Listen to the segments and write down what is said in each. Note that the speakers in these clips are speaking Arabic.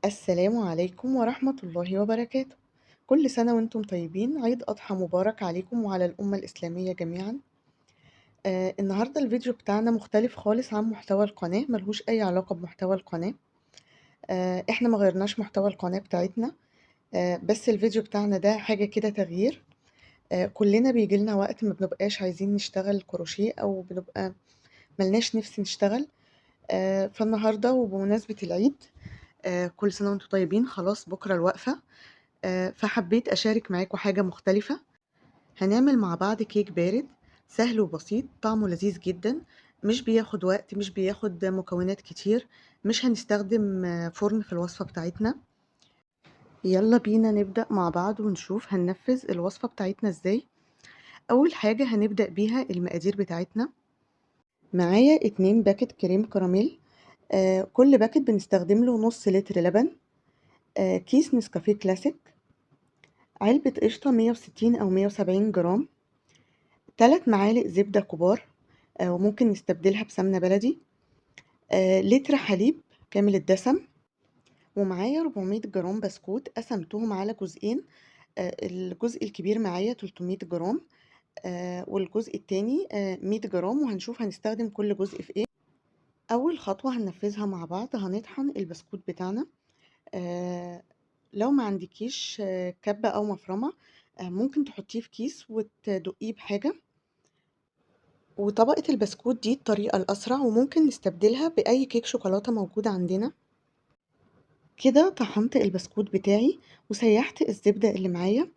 السلام عليكم ورحمة الله وبركاته. كل سنة وانتم طيبين، عيد أضحى مبارك عليكم وعلى الأمة الإسلامية جميعا. النهاردة الفيديو بتاعنا مختلف خالص عن محتوى القناة، ملهوش أي علاقة بمحتوى القناة. احنا ما غيرناش محتوى القناة بتاعتنا. بس الفيديو بتاعنا ده حاجة كده تغيير. كلنا بيجيلنا وقت ما بنبقاش عايزين نشتغل كروشيه أو بنبقى ملناش نفس نشتغل. فالنهاردة وبمناسبة العيد، كل سنة وانتم طيبين، خلاص بكرة الوقفة. فحبيت أشارك معاكم حاجة مختلفة. هنعمل مع بعض كيك بارد سهل وبسيط، طعمه لذيذ جدا، مش بياخد وقت، مش بياخد مكونات كتير، مش هنستخدم فرن في الوصفة بتاعتنا. يلا بينا نبدأ مع بعض ونشوف هننفذ الوصفة بتاعتنا ازاي. أول حاجة هنبدأ بيها المقادير بتاعتنا. معايا 2 باكت كريم كراميل. كل باكت بنستخدم له نص لتر لبن. كيس نسكافيه كلاسيك. علبة قشطة 160 أو 170 جرام. 3 معالق زبدة كبار، وممكن نستبدلها بسمنة بلدي. لتر حليب كامل الدسم. ومعايا 400 جرام بسكوت قسمتهم على جزئين. الجزء الكبير معايا 300 جرام، والجزء التاني 100 جرام، وهنشوف هنستخدم كل جزء في ايه. أول خطوة هننفذها مع بعض، هنطحن البسكوت بتاعنا. لو ما عندكيش كبة أو مفرمة، ممكن تحطيه في كيس وتدقيه بحاجة. وطبقة البسكوت دي الطريقة الأسرع، وممكن نستبدلها بأي كيك شوكولاتة موجود عندنا. كده طحنت البسكوت بتاعي وسيحت الزبدة اللي معايا.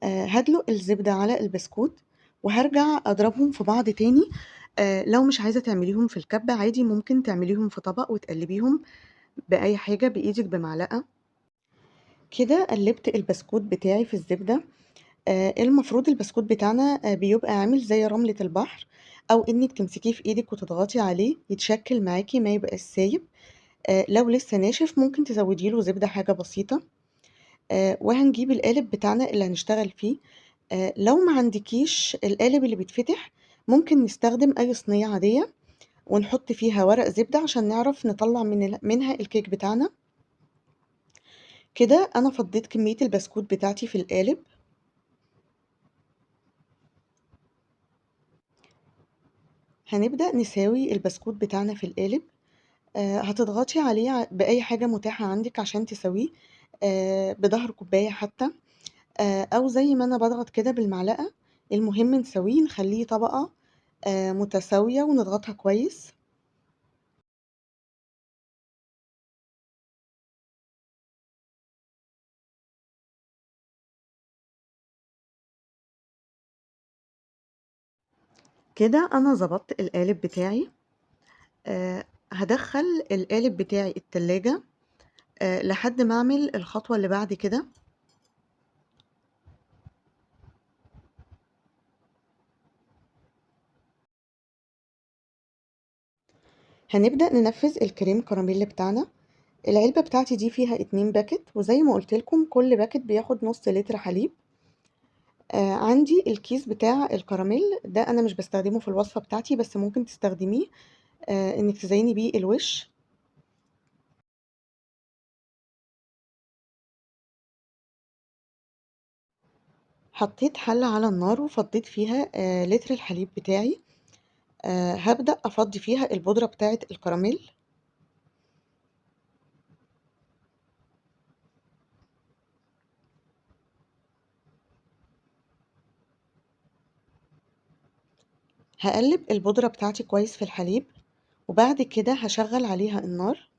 هدلق الزبدة على البسكوت وهرجع أضربهم في بعض تاني. لو مش عايزة تعمليهم في الكبة عادي، ممكن تعمليهم في طبق وتقلبيهم بأي حاجة بإيدك بمعلقة. كده قلبت البسكوت بتاعي في الزبدة. المفروض البسكوت بتاعنا بيبقى عامل زي رملة البحر، أو إنك تمسكيه في إيدك وتضغطي عليه يتشكل معاكي، ما يبقاش سايب. لو لسه ناشف ممكن تزودي له زبدة حاجة بسيطة. وهنجيب القالب بتاعنا اللي هنشتغل فيه. لو ما عندكيش القالب اللي بيتفتح، ممكن نستخدم أي صينية عادية ونحط فيها ورق زبدة عشان نعرف نطلع منها الكيك بتاعنا. كده أنا فضيت كمية البسكوت بتاعتي في القالب. هنبدأ نساوي البسكوت بتاعنا في القالب. هتضغطي عليه بأي حاجة متاحة عندك عشان تساويه، بضهر كوباية حتى، أو زي ما أنا باضغط كده بالمعلقة. المهم نساويه، نخليه طبقة متساوية ونضغطها كويس. كده أنا ضبطت القالب بتاعي. هادخّل القالب بتاعي التلاجة لحد ما أعمل الخطوة اللي بعد كده. هنبدأ ننفّذ الكريم كراميل بتاعنا. العلبة بتاعتي دي فيها 2 باكت، وزي ما قُلت لكم كل باكت بياخد نُص لتر حليب. عندي الكيس بتاع الكراميل ده أنا مش باستخدمه في الوصفة بتاعتي، بس ممكن تستخدميه إنِّك تزيّني بيه الوِش. حطيت حلة على النار وفضّيت فيها لتر الحليب بتاعي. هابدأ أفضّي فيها البودرة بتاعة الكراميل. هاقلّب البودرة بتاعتي كويس في الحليب، وبعد كده هاشغّل عليها النار.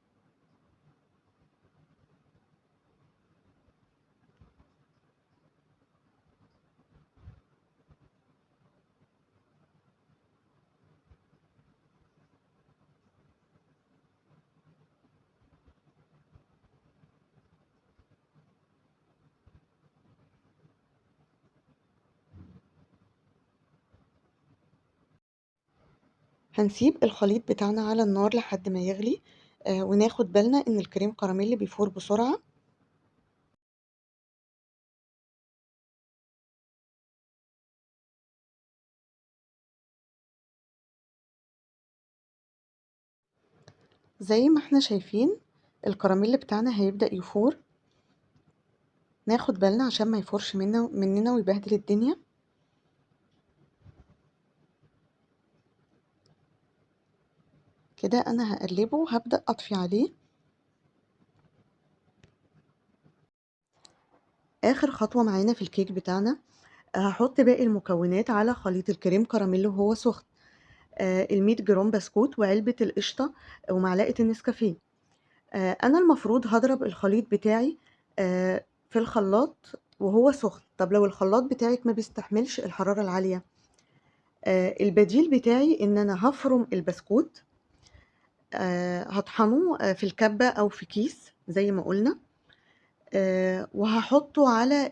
هنسيب الخليط بتاعنا على النار لحد ما يغلي، وناخد بالنا إن الكريم كراميل بيفور بسرعة. زي ما إحنا شايفين الكراميل بتاعنا هيبدأ يفور، ناخد بالنا عشان ما يفورش مننا ويبهدل الدنيا. كده انا هقلبه وهبدأ اطفي عليه. اخر خطوة معانا في الكيك بتاعنا، هحط باقي المكونات على خليط الكريم كراميل وهو سخن، ال100 جرام بسكوت وعلبة القشطة ومعلقة النسكافيه. انا المفروض هضرب الخليط بتاعي في الخلاط وهو سخن. طب لو الخلاط بتاعك ما بيستحملش الحرارة العالية، البديل بتاعي ان انا هفرم البسكوت، هطحنه في الكبة او في كيس زي ما قلنا، وهحطه على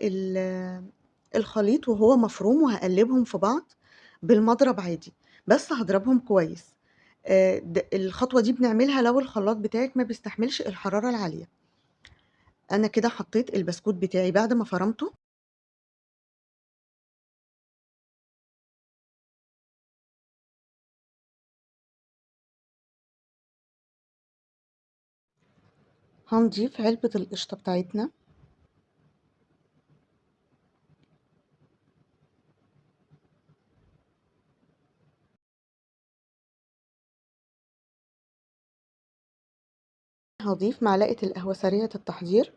الخليط وهو مفروم، وهقلبهم في بعض بالمضرب عادي، بس هضربهم كويس. الخطوة دي بنعملها لو الخلاط بتاعك ما بيستحملش الحرارة العالية. انا كده حطيت البسكوت بتاعي بعد ما فرمته. هنضيف علبة القشطة بتاعتنا، هضيف معلقة القهوة سريعة التحضير،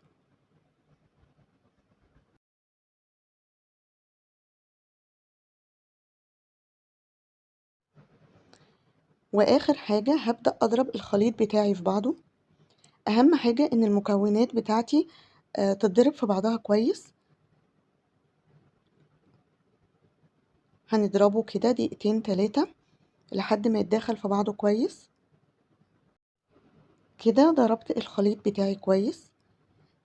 واخر حاجة هبدأ اضرب الخليط بتاعي في بعضه. اهم حاجة ان المكونات بتاعتي تتضرب في بعضها كويس. هنضربه كده دقيقتين 3 لحد ما يتداخل في بعضه كويس. كده ضربت الخليط بتاعي كويس.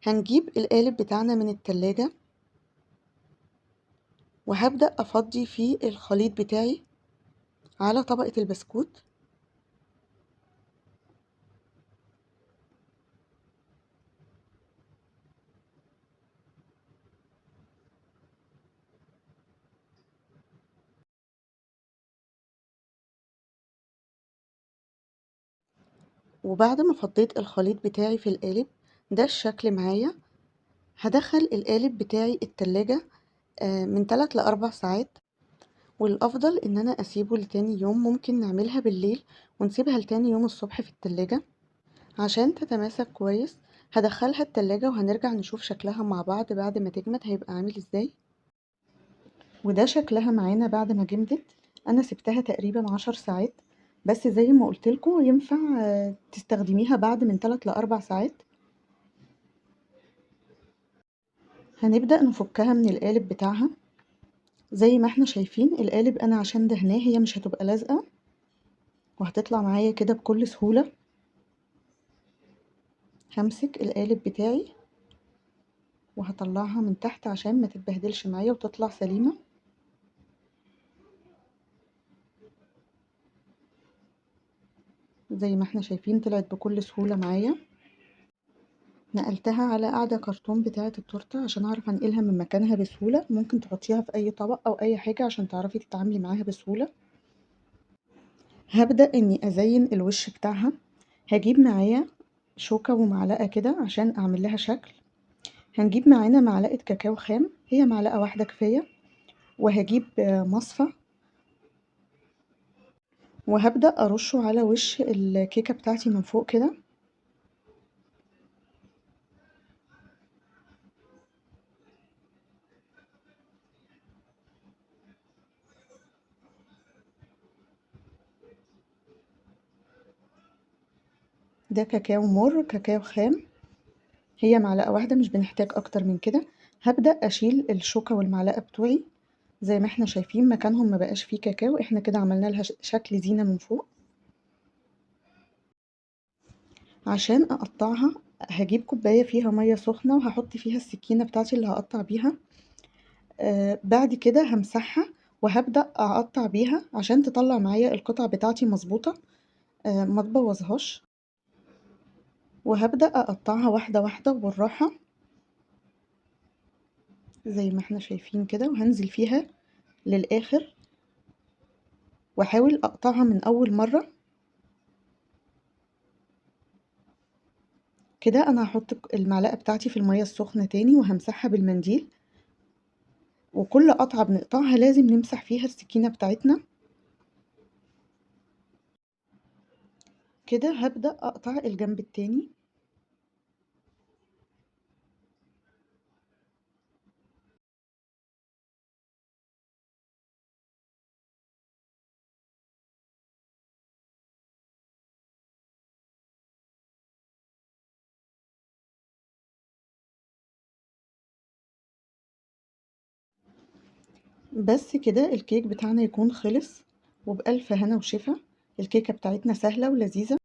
هنجيب القالب بتاعنا من التلاجة، وهبدأ افضي فيه الخليط بتاعي على طبقة البسكوت. وبعد ما فضيت الخليط بتاعي في القالب ده الشكل معايا، هدخل القالب بتاعي التلاجة من 3 ل4 ساعات. والافضل ان انا اسيبه لتاني يوم، ممكن نعملها بالليل ونسيبها لتاني يوم الصبح في التلاجة عشان تتماسك كويس. هدخلها التلاجة وهنرجع نشوف شكلها مع بعض بعد ما تجمد هيبقى عامل ازاي. وده شكلها معانا بعد ما جمدت. انا سبتها تقريبا 10 ساعات، بس زي ما قلتلكوا ينفع تستخدميها بعد من 3 ل4 ساعات. هنبدأ نفكها من القالب بتاعها. زي ما احنا شايفين القالب انا عشان دهناه هي مش هتبقى لازقة، وهتطلع معايا كده بكل سهولة. همسك القالب بتاعي وهطلعها من تحت عشان ما تتبهدلش معايا وتطلع سليمة. زي ما احنا شايفين طلعت بكل سهولة معايا. نقلتها على قاعدة كرتون بتاعة التورتة عشان اعرف انقلها من مكانها بسهولة. ممكن تحطيها في اي طبق او اي حاجة عشان تعرفي تتعاملي معاها بسهولة. هبدأ اني ازين الوش بتاعها. هجيب معايا شوكة ومعلقة كده عشان اعمل لها شكل. هنجيب معانا معلقة كاكاو خام، هي معلقة واحدة كفاية. وهجيب مصفى وهبدأ ارشه على وش الكيكة بتاعتي من فوق كده. ده كاكاو مر كاكاو خام، هي معلقة واحدة مش بنحتاج اكتر من كده. هبدأ اشيل الشوكة والمعلقة بتوعي. زي ما احنا شايفين مكانهم ما بقاش فيه كاكاو، احنا كده عملنا لها شكل زينة من فوق. عشان اقطعها هجيب كوباية فيها مية سخنة وهحط فيها السكينة بتاعتي اللي هقطع بيها. بعد كده همسحها وهبدأ اقطع بيها عشان تطلع معايا القطع بتاعتي مظبوطة، ما تبوظهاش. وهبدأ اقطعها واحدة واحدة وبالراحة زي ما احنا شايفين كده، وهنزل فيها للآخر واحاول اقطعها من اول مرة. كده أنا هاحط المعلقة بتاعتي في المَيّة السخنة تاني وهامسحها بالمنديل، وكل قطعة بنقطعها لازم نمسح فيها السكينة بتاعتنا. كده هابدأ أقطع الجنب التاني. بس كده الكيك بتاعنا يكون خلص، وبألف هنا وشفا. الكيكة بتاعتنا سهلة ولذيذة.